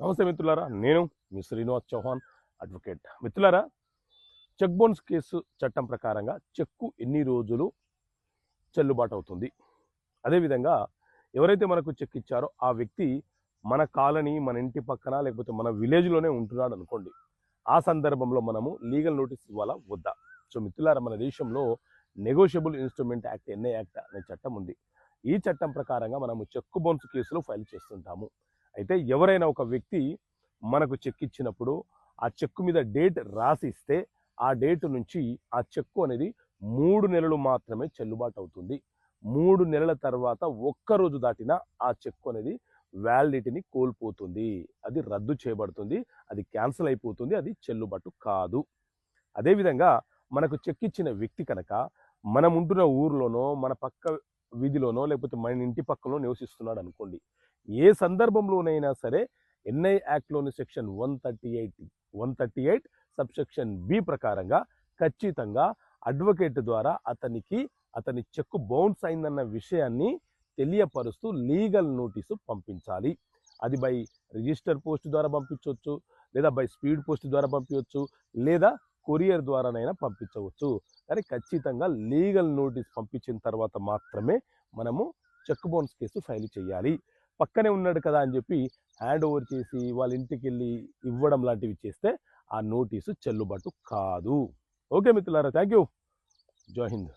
నమస్తే మిత్రులారా, నేను మీ శ్రీనివాస్ చౌహాన్ అడ్వకేట్. మిత్రులారా, చెక్ బౌన్స్ కేసు చట్టం ప్రకారంగా చెక్కు ఎన్ని రోజులు చెల్లుబాటు అవుతుంది? అదేవిధంగా ఎవరైతే మనకు చెక్ ఇచ్చారో ఆ వ్యక్తి మన కాలనీ, మన ఇంటి పక్కన లేకపోతే మన విలేజ్లోనే ఉంటున్నాడు అనుకోండి. ఆ సందర్భంలో మనము లీగల్ నోటీస్ ఇవ్వాలా వద్దా? సో మిత్రులారా, మన దేశంలో నెగోషియబుల్ ఇన్స్ట్రుమెంట్ యాక్ట్, ఎన్ఏ యాక్ట్ అనే చట్టం ఉంది. ఈ చట్టం ప్రకారంగా మనము చెక్ బౌన్స్ కేసులు ఫైల్ చేస్తుంటాము. అయితే ఎవరైనా ఒక వ్యక్తి మనకు చెక్ ఇచ్చినప్పుడు ఆ చెక్కు మీద డేట్ రాసి ఇస్తే ఆ డేట్ నుంచి ఆ చెక్కు అనేది 3 నెలలు మాత్రమే చెల్లుబాటు అవుతుంది. 3 నెలల తర్వాత ఒక్కరోజు దాటినా ఆ చెక్కు అనేది వ్యాలిడిటీని కోల్పోతుంది. అది రద్దు చేయబడుతుంది, అది క్యాన్సిల్ అయిపోతుంది, అది చెల్లుబాటు కాదు. అదేవిధంగా మనకు చెక్ ఇచ్చిన వ్యక్తి కనుక మనం ఉంటున్న ఊర్లోనో, మన పక్క వీధిలోనో లేకపోతే మన ఇంటి పక్కనో నివసిస్తున్నాడు అనుకోండి. ఏ సందర్భంలోనైనా సరే ఎన్ఐ యాక్ట్లోని సెక్షన్ 138 సబ్సెక్షన్ బి ప్రకారంగా ఖచ్చితంగా అడ్వకేట్ ద్వారా అతని చెక్కు బౌన్స్ అయిందన్న విషయాన్ని తెలియపరుస్తూ లీగల్ నోటీసు పంపించాలి. అది బై రిజిస్టర్ పోస్ట్ ద్వారా పంపించవచ్చు, లేదా బై స్పీడ్ పోస్ట్ ద్వారా పంపించవచ్చు, లేదా కొరియర్ ద్వారానైనా పంపించవచ్చు. కానీ ఖచ్చితంగా లీగల్ నోటీస్ పంపించిన తర్వాత మాత్రమే మనము చెక్ బౌన్స్ కేసు ఫైల్ చేయాలి. పక్కనే ఉన్నాడు కదా అని చెప్పి హ్యాండ్ ఓవర్ చేసి వాళ్ళ ఇంటికి వెళ్ళి ఇవ్వడం లాంటివి చేస్తే ఆ నోటీసు చెల్లుబాటు కాదు. ఓకే మిత్రులారా, థ్యాంక్ యూ. జై హింద్.